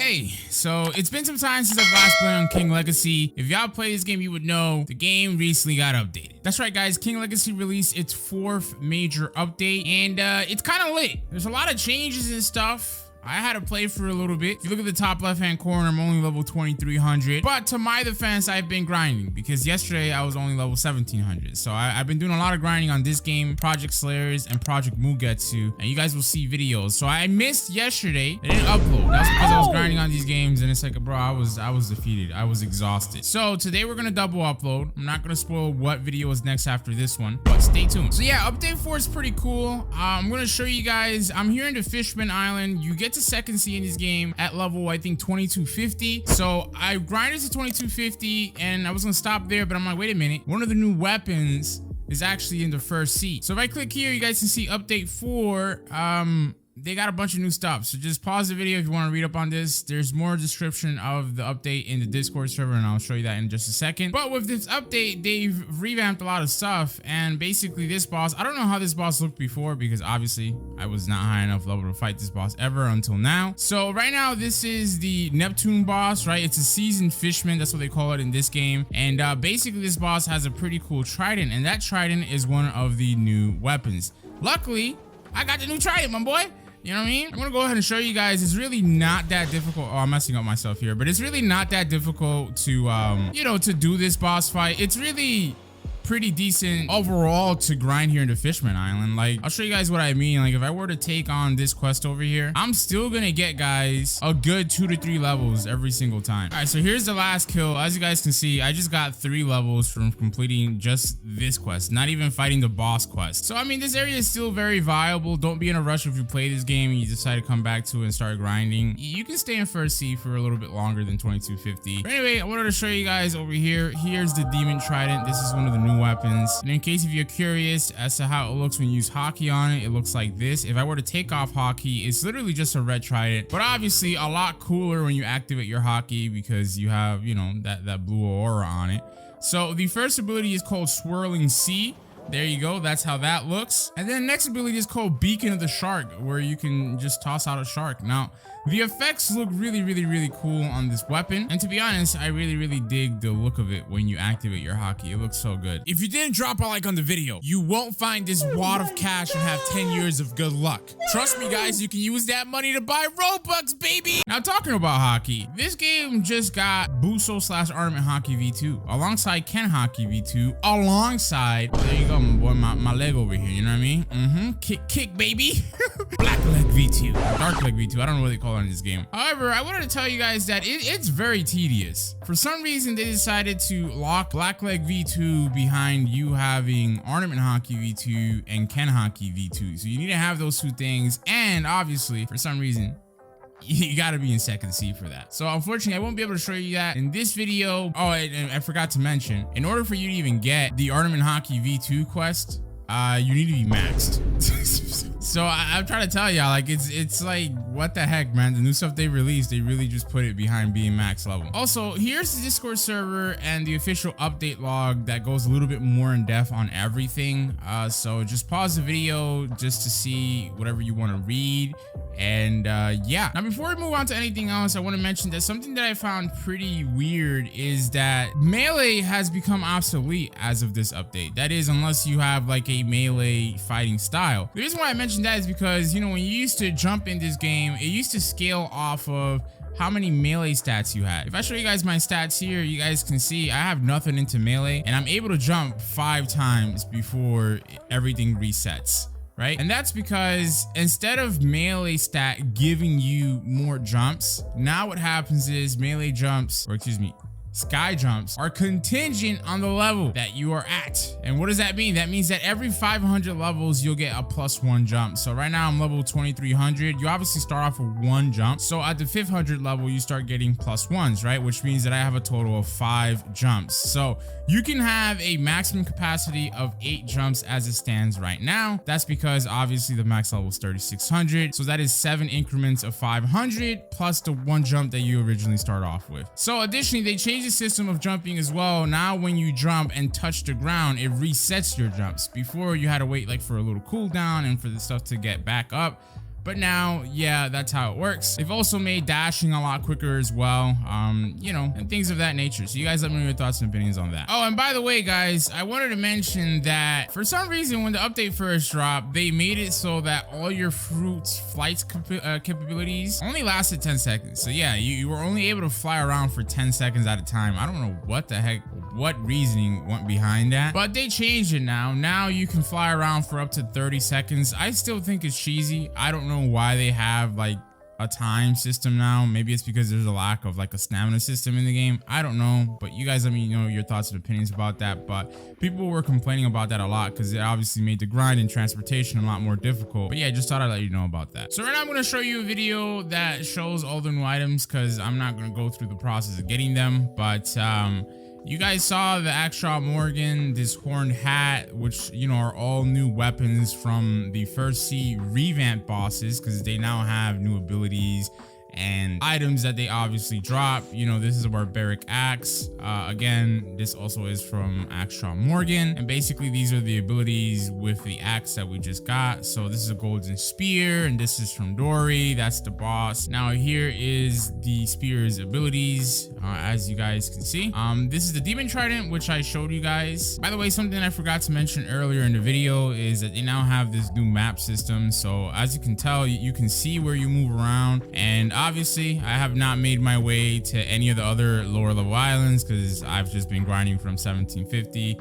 Hey, so it's been some time since I've last played on King Legacy. If y'all play this game, you would know the game recently got updated. That's right, guys. King Legacy released its 4th major update, and it's kind of lit. There's a lot of changes and stuff. I had to play for a little bit. If you look at the top left-hand corner, I'm only level 2300. But to my defense, I've been grinding because yesterday I was only level 1700. So I've been doing a lot of grinding on this game, Project Slayers and Project Mugetsu, and you guys will see videos. So I missed yesterday. I didn't upload. That's because I was grinding on these games, and it's like, bro, I was defeated. I was exhausted. So today we're gonna double upload. I'm not gonna spoil what video is next after this one, but stay tuned. So yeah, update 4 is pretty cool. I'm gonna show you guys. I'm here in the Fishman Island. You get to second C in this game at level, I think, 2250. So I grinded to 2250 and I was gonna stop there, but I'm like, wait a minute, one of the new weapons is actually in the first seat. So if I click here, you guys can see update 4. They got a bunch of new stuff, so just pause the video if you want to read up on this. There's more description of the update in the Discord server, and I'll show you that in just a second. But with this update, they've revamped a lot of stuff, and basically this boss, I don't know how this boss looked before, because obviously I was not high enough level to fight this boss ever until now. So right now, this is the Neptune boss, right? It's a seasoned fishman, that's what they call it in this game. And basically this boss has a pretty cool trident, and that trident is one of the new weapons. Luckily, I got the new trident, my boy. You know what I mean? I'm gonna go ahead and show you guys. It's really not that difficult. Oh, I'm messing up myself here, but it's really not that difficult to, you know, to do this boss fight. It's really pretty decent overall to grind here in the Fishman Island. Like, I'll show you guys what I mean. Like, if I were to take on this quest over here, I'm still gonna get, guys, a good 2 to 3 levels every single time. All right, so here's the last kill. As you guys can see, I just got 3 levels from completing just this quest, not even fighting the boss quest. So I mean, this area is still very viable. Don't be in a rush if you play this game and you decide to come back to it and start grinding. You can stay in first C for a little bit longer than 2250. But anyway, I wanted to show you guys over here. Here's the demon trident. This is one of the new weapons. And in case if you're curious as to how it looks when you use Haki on it, it looks like this. If I were to take off Haki, it's literally just a red trident, but obviously a lot cooler when you activate your Haki because you have, you know, that blue aura on it. So the first ability is called Swirling Sea. There you go. That's how that looks. And then next ability is called Beacon of the Shark, where you can just toss out a shark. Now, the effects look really cool on this weapon. And to be honest, I really dig the look of it when you activate your Haki. It looks so good. If you didn't drop a like on the video, you won't find this wad of cash and have 10 years of good luck. Trust me, guys, you can use that money to buy Robux, baby. Now, talking about Haki, this game just got Buso / Armament Haki V2 alongside Ken Haki V2 alongside, there you go, my boy, my leg over here, you know what I mean? Kick, baby. Black leg V2, dark leg V2, I don't know what they call it in this game. However, I wanted to tell you guys that it's very tedious. For some reason, they decided to lock Black leg V2 behind you having Ornament Haki V2 and Ken Haki V2. So you need to have those 2 things, and obviously, for some reason, you gotta be in second C for that. So unfortunately, I won't be able to show you that in this video. Oh, and I forgot to mention, in order for you to even get the Ornament Haki V2 quest, you need to be maxed. So I'm trying to tell y'all, like, it's like, what the heck, man? The new stuff they released, they really just put it behind being max level. Also, here's the Discord server and the official update log that goes a little bit more in depth on everything. So just pause the video just to see whatever you want to read. And yeah, now before we move on to anything else, I want to mention that something that I found pretty weird is that melee has become obsolete as of this update. That is, unless you have like a melee fighting style. The reason why I mentioned that is because, you know, when you used to jump in this game, it used to scale off of how many melee stats you had. If I show you guys my stats here, you guys can see I have nothing into melee, and I'm able to jump 5 times before everything resets. Right? And that's because instead of melee stat giving you more jumps, now what happens is melee jumps, or excuse me, sky jumps are contingent on the level that you are at. And what does that mean? That means that every 500 levels, you'll get a +1 jump. So right now I'm level 2300. You obviously start off with 1 jump. So at the 500 level, you start getting +1s, right? Which means that I have a total of 5 jumps. So you can have a maximum capacity of 8 jumps as it stands right now. That's because obviously the max level is 3600. So that is 7 increments of 500 plus the 1 jump that you originally start off with. So additionally, they changed the system of jumping as well. Now when you jump and touch the ground, it resets your jumps. Before, you had to wait like for a little cooldown and for the stuff to get back up. But now, yeah, that's how it works. They've also made dashing a lot quicker as well, you know, and things of that nature. So you guys let me know your thoughts and opinions on that. Oh, and by the way, guys, I wanted to mention that for some reason, when the update first dropped, they made it so that all your fruits flight capabilities only lasted 10 seconds. So yeah, you were only able to fly around for 10 seconds at a time. I don't know what the heck, what reasoning went behind that, but they changed it now. Now you can fly around for up to 30 seconds. I still think it's cheesy. I don't know why they have like a time system now. Maybe it's because there's a lack of like a stamina system in the game. I don't know, but you guys let me know your thoughts and opinions about that. But people were complaining about that a lot because it obviously made the grind and transportation a lot more difficult. But yeah, just thought I'd let you know about that. So right now I'm going to show you a video that shows all the new items because I'm not going to go through the process of getting them, but you guys saw the Axtraw Morgan, this horned hat, which, you know, are all new weapons from the First Sea revamp bosses because they now have new abilities and items that they obviously drop. You know, this is a barbaric axe. Again, this also is from Axtraw Morgan, and basically these are the abilities with the axe that we just got. So this is a golden spear, and this is from Dory. That's the boss. Now here is the spear's abilities, as you guys can see. This is the demon trident, which I showed you guys. By the way, something I forgot to mention earlier in the video is that they now have this new map system. So as you can tell, you can see where you move around, and obviously I have not made my way to any of the other lower level islands because I've just been grinding from 1750.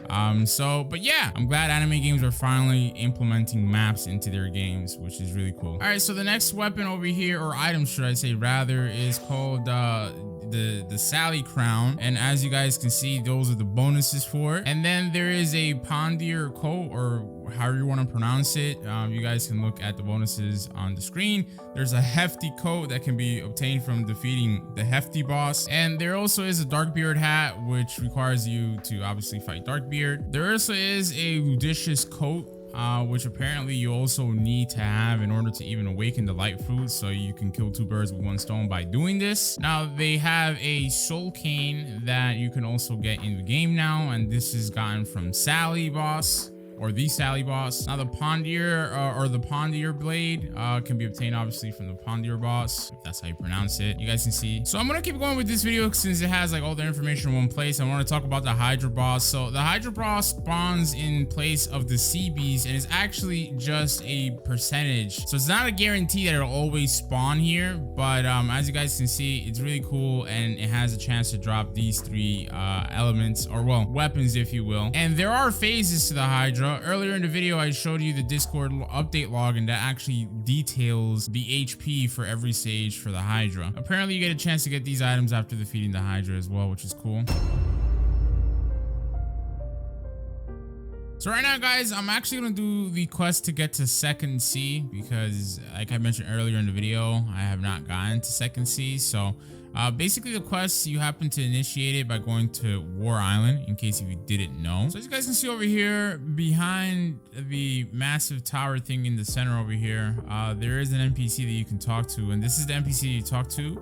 But yeah, I'm glad anime games are finally implementing maps into their games, which is really cool. All right, so the next weapon over here, or item should I say rather, is called the Sally crown, and as you guys can see, those are the bonuses for it. And then there is a Pondier coat, or however you want to pronounce it. You guys can look at the bonuses on the screen. There's a hefty coat that can be obtained from defeating the hefty boss, and there also is a Darkbeard hat, which requires you to obviously fight Darkbeard. There also is a Ludicious coat, which apparently you also need to have in order to even awaken the light fruit, so you can kill two birds with one stone by doing this. Now they have a soul cane that you can also get in the game now, and this is gotten from Sally boss, or the Sally boss. Now the Pondier or the Pondier blade can be obtained obviously from the Pondier boss, if that's how you pronounce it. You guys can see. So I'm gonna keep going with this video since it has like all the information in one place. I want to talk about the Hydra boss. So the Hydra boss spawns in place of the sea beast, and it's actually just a percentage. So it's not a guarantee that it'll always spawn here, but as you guys can see, it's really cool, and it has a chance to drop these three elements, or well, weapons if you will. And there are phases to the Hydra. Earlier in the video, I showed you the Discord update login that actually details the HP for every stage for the Hydra. Apparently, you get a chance to get these items after defeating the Hydra as well, which is cool. So right now, guys, I'm actually going to do the quest to get to Second Sea because, like I mentioned earlier in the video, I have not gotten to Second Sea. So basically the quest, you happen to initiate it by going to War Island, in case if you didn't know. So as you guys can see over here, behind the massive tower thing in the center over here, there is an NPC that you can talk to, and this is the NPC you talk to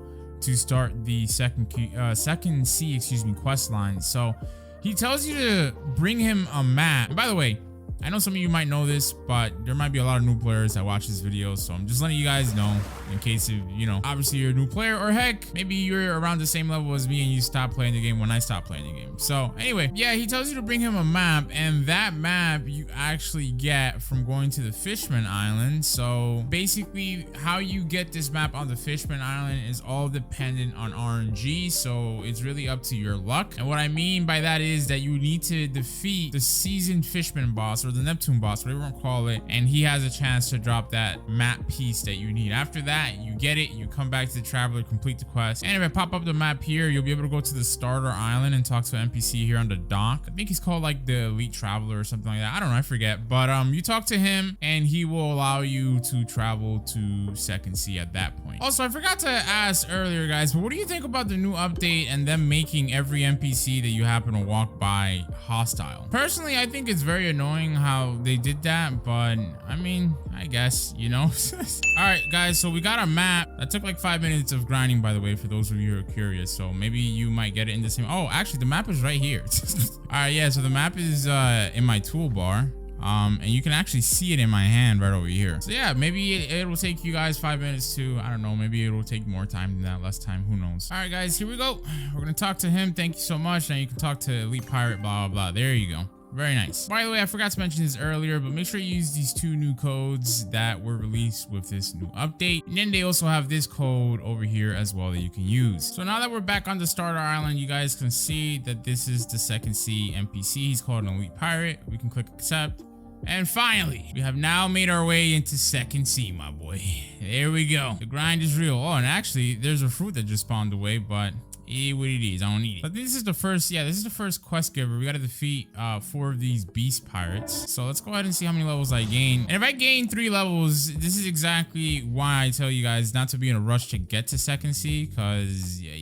start the Second Sea, quest line. So he tells you to bring him a map. And by the way, I know some of you might know this, but there might be a lot of new players that watch this video, so I'm just letting you guys know in case if, you know, obviously you're a new player, or heck, maybe you're around the same level as me and you stopped playing the game when I stopped playing the game. So anyway, yeah, he tells you to bring him a map, and that map you actually get from going to the Fishman Island. So basically how you get this map on the Fishman Island is all dependent on RNG, so it's really up to your luck. And what I mean by that is that you need to defeat the seasoned Fishman boss, or the Neptune boss, whatever you want to call it, and he has a chance to drop that map piece that you need. After that, you get it, you come back to the Traveler, complete the quest, and if I pop up the map here, you'll be able to go to the Starter Island and talk to an NPC here on the dock. I think he's called like the Elite Traveler or something like that. I don't know, I forget, but you talk to him and he will allow you to travel to Second Sea at that point. Also, I forgot to ask earlier, guys, but what do you think about the new update and them making every NPC that you happen to walk by hostile? Personally, I think it's very annoying how they did that, but I mean, I guess, you know. All right, guys, so we got a map that took like 5 minutes of grinding, by the way, for those of you who are curious. So maybe you might get it in the same. Oh, actually, the map is right here. All right, yeah, so the map is in my toolbar. And you can actually see it in my hand right over here. So yeah, maybe it will take you guys 5 minutes to, I don't know, maybe it will take more time than that, less time, who knows. All right, guys, here we go. We're gonna talk to him. Thank you so much. Now you can talk to Elite Pirate, blah, blah, blah. There you go. Very nice. By the way, I forgot to mention this earlier, but make sure you use these 2 new codes that were released with this new update. And then they also have this code over here as well that you can use. So now that we're back on the starter island, you guys can see that this is the second C NPC. He's called an Elite Pirate. We can click accept. And finally, we have now made our way into second C, my boy. There we go. The grind is real. Oh, and actually, there's a fruit that just spawned away, but what it is, I don't need it. But this is the first, yeah, this is the first quest giver. We got to defeat 4 of these beast pirates. So let's go ahead and see how many levels I gain. And if I gain 3 levels, this is exactly why I tell you guys not to be in a rush to get to second C, because yeah,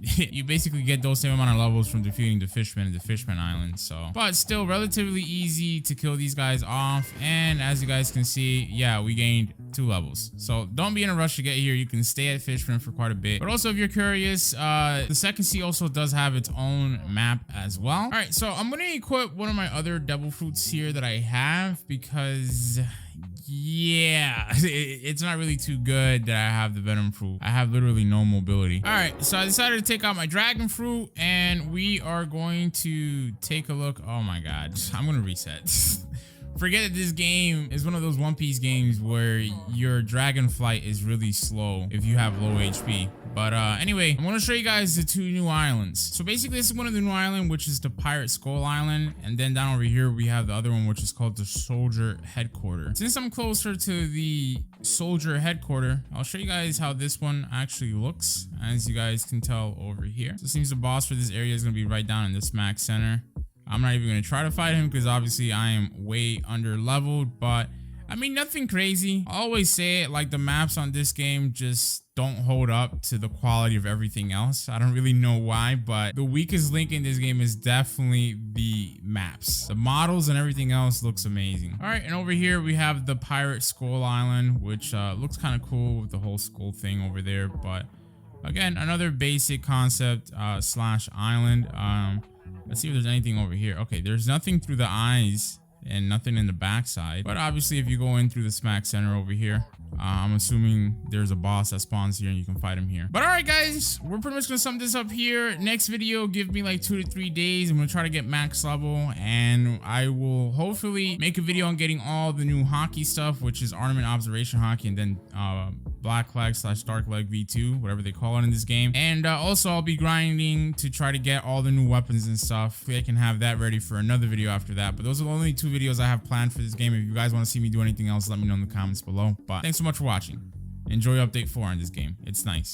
you basically get those same amount of levels from defeating the fishmen and the fishman island. So, but still relatively easy to kill these guys off. And as you guys can see, yeah, we gained 2 levels. So don't be in a rush to get here. You can stay at fishman for quite a bit. But also, if you're curious, the second C also does have its own map as well. All right, so I'm gonna equip one of my other devil fruits here that I have, because yeah, it's not really too good that I have the venom fruit. I have literally no mobility. All right, so I decided to take out my dragon fruit, and we are going to take a look. Oh my god, I'm gonna reset. Forget that this game is one of those One Piece games where your dragon flight is really slow if you have low HP. But anyway, I'm going to show you guys the 2 new islands. So basically, this is one of the new island, which is the Pirate Skull Island. And then down over here, we have the other one, which is called the Soldier Headquarter. Since I'm closer to the Soldier Headquarter, I'll show you guys how this one actually looks, as you guys can tell over here. So it seems the boss for this area is going to be right down in this smack center. I'm not even going to try to fight him because obviously I am way under leveled, but I mean, nothing crazy. I always say it, like the maps on this game just don't hold up to the quality of everything else. I don't really know why, but the weakest link in this game is definitely the maps. The models and everything else looks amazing. All right, and over here we have the Pirate Skull Island, which looks kind of cool with the whole skull thing over there. But again, another basic concept slash island. Let's see if there's anything over here. Okay, there's nothing through the eyes and nothing in the backside. But obviously, if you go in through the smack center over here, I'm assuming there's a boss that spawns here and you can fight him here. But all right, guys, we're pretty much gonna sum this up here. Next video, give me like 2 to 3 days. I'm gonna try to get max level, and I will hopefully make a video on getting all the new Haki stuff, which is Ornament Observation Haki, and then Black Leg / Dark Leg V2, whatever they call it in this game. And also, I'll be grinding to try to get all the new weapons and stuff. I can have that ready for another video after that. But those are the only 2 videos I have planned for this game. If you guys want to see me do anything else, let me know in the comments below. But thanks so much for watching. Enjoy update 4 on this game. It's nice.